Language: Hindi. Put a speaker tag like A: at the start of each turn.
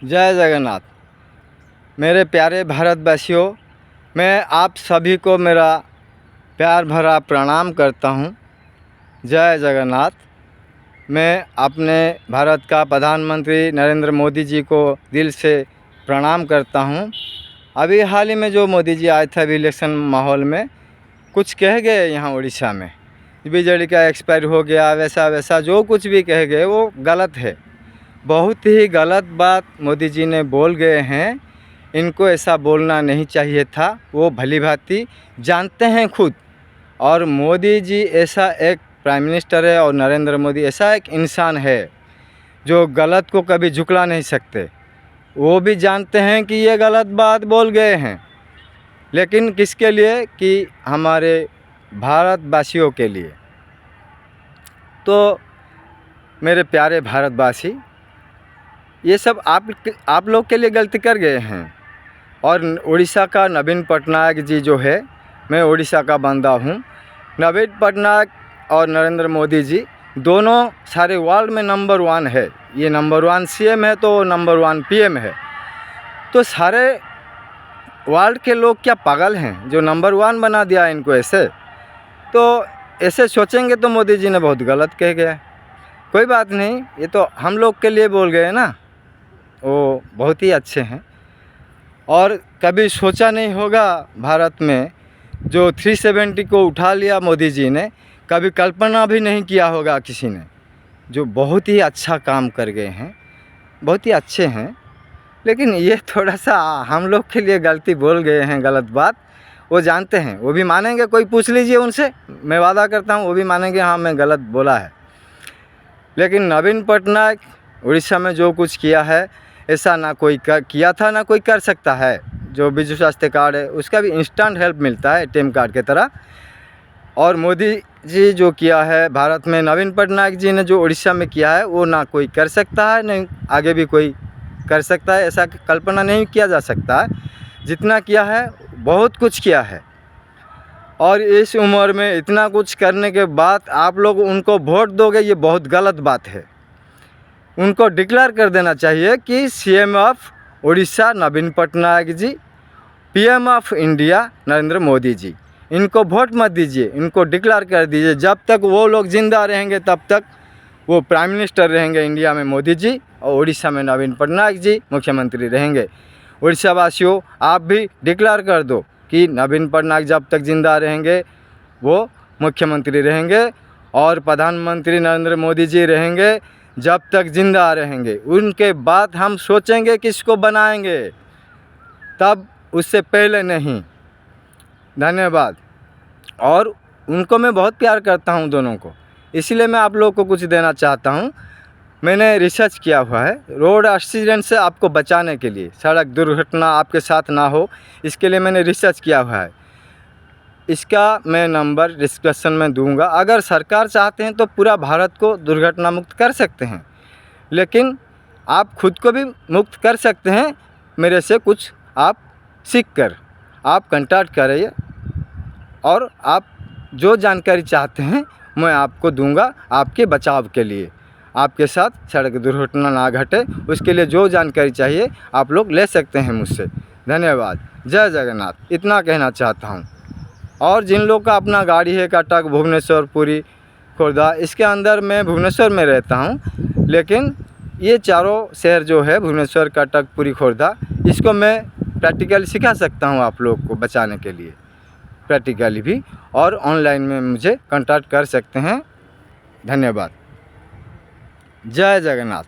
A: जय जगन्नाथ। मेरे प्यारे भारतवासियों, मैं आप सभी को मेरा प्यार भरा प्रणाम करता हूँ। जय जगन्नाथ। मैं अपने भारत का प्रधानमंत्री नरेंद्र मोदी जी को दिल से प्रणाम करता हूँ। अभी हाल ही में जो मोदी जी आए थे अभी इलेक्शन माहौल में, कुछ कह गए यहाँ उड़ीसा में, बिजली का एक्सपायर हो गया, वैसा वैसा जो कुछ भी कह गए वो गलत है। बहुत ही गलत बात मोदी जी ने बोल गए हैं। इनको ऐसा बोलना नहीं चाहिए था। वो भली भांति जानते हैं खुद। और मोदी जी ऐसा एक प्राइम मिनिस्टर है और नरेंद्र मोदी ऐसा एक इंसान है जो गलत को कभी झुकला नहीं सकते। वो भी जानते हैं कि ये गलत बात बोल गए हैं, लेकिन किसके लिए? कि हमारे भारतवासियों के लिए। तो मेरे प्यारे भारतवासी, ये सब आप लोग के लिए गलती कर गए हैं। और उड़ीसा का नवीन पटनायक जी जो है, मैं उड़ीसा का बंदा हूँ। नवीन पटनायक और नरेंद्र मोदी जी दोनों सारे वर्ल्ड में नंबर 1 है। ये नंबर 1 सीएम है तो नंबर 1 पीएम है। तो सारे वर्ल्ड के लोग क्या पागल हैं जो नंबर 1 बना दिया इनको ऐसे? तो ऐसे सोचेंगे तो मोदी जी ने बहुत गलत कह गया। कोई बात नहीं, ये तो हम लोग के लिए बोल गए ना। वो बहुत ही अच्छे हैं। और कभी सोचा नहीं होगा भारत में जो 370 को उठा लिया मोदी जी ने, कभी कल्पना भी नहीं किया होगा किसी ने। जो बहुत ही अच्छा काम कर गए हैं, बहुत ही अच्छे हैं। लेकिन ये थोड़ा सा हम लोग के लिए गलती बोल गए हैं, गलत बात। वो जानते हैं, वो भी मानेंगे। कोई पूछ लीजिए उनसे, मैं वादा करता हूँ वो भी मानेंगे, हाँ मैं गलत बोला है। लेकिन नवीन पटनायक उड़ीसा में जो कुछ किया है, ऐसा ना कोई किया था ना कोई कर सकता है। जो बिजू स्वास्थ्य कार्ड है उसका भी इंस्टेंट हेल्प मिलता है एटीएम कार्ड की तरह। और मोदी जी जो किया है भारत में, नवीन पटनायक जी ने जो उड़ीसा में किया है, वो ना कोई कर सकता है, नहीं आगे भी कोई कर सकता है। ऐसा कल्पना नहीं किया जा सकता है। जितना किया है बहुत कुछ किया है। और इस उम्र में इतना कुछ करने के बाद आप लोग उनको वोट दोगे, ये बहुत गलत बात है। उनको डिक्लेयर कर देना चाहिए कि CM of Orissa Naveen Patnaik ji, PM of India Narendra Modi ji. इनको वोट मत दीजिए, इनको डिक्लेयर कर दीजिए। जब तक वो लोग ज़िंदा रहेंगे तब तक वो प्राइम मिनिस्टर रहेंगे इंडिया में, मोदी जी, और उड़ीसा में नवीन पटनायक जी मुख्यमंत्री रहेंगे। उड़ीसा वासियों, आप भी डिक्लेयर कर दो कि नवीन पटनायक जब तक ज़िंदा रहेंगे वो मुख्यमंत्री रहेंगे और प्रधानमंत्री नरेंद्र मोदी जी रहेंगे जब तक ज़िंदा रहेंगे। उनके बाद हम सोचेंगे किसको बनाएंगे, तब उससे पहले नहीं। धन्यवाद। और उनको मैं बहुत प्यार करता हूं, दोनों को। इसलिए मैं आप लोगों को कुछ देना चाहता हूं। मैंने रिसर्च किया हुआ है रोड एक्सीडेंट से आपको बचाने के लिए, सड़क दुर्घटना आपके साथ ना हो, इसके लिए मैंने रिसर्च किया हुआ है। इसका मैं नंबर डिस्क्रिप्शन में दूंगा। अगर सरकार चाहते हैं तो पूरा भारत को दुर्घटना मुक्त कर सकते हैं, लेकिन आप खुद को भी मुक्त कर सकते हैं मेरे से कुछ आप सीख कर। आप कांटेक्ट करिए और आप जो जानकारी चाहते हैं मैं आपको दूंगा आपके बचाव के लिए। आपके साथ सड़क दुर्घटना ना घटे, उसके लिए जो जानकारी चाहिए आप लोग ले सकते हैं मुझसे। धन्यवाद। जय जगन्नाथ। इतना कहना चाहता हूँ। और जिन लोग का अपना गाड़ी है, कटक, भुवनेश्वर, पुरी, खुर्दा, इसके अंदर मैं भुवनेश्वर में रहता हूँ, लेकिन ये चारों शहर जो है भुवनेश्वर, कटक, पुरी, खुर्दा, इसको मैं प्रैक्टिकली सिखा सकता हूँ आप लोग को बचाने के लिए, प्रैक्टिकली भी। और ऑनलाइन में मुझे कांटेक्ट कर सकते हैं। धन्यवाद। जय जगन्नाथ।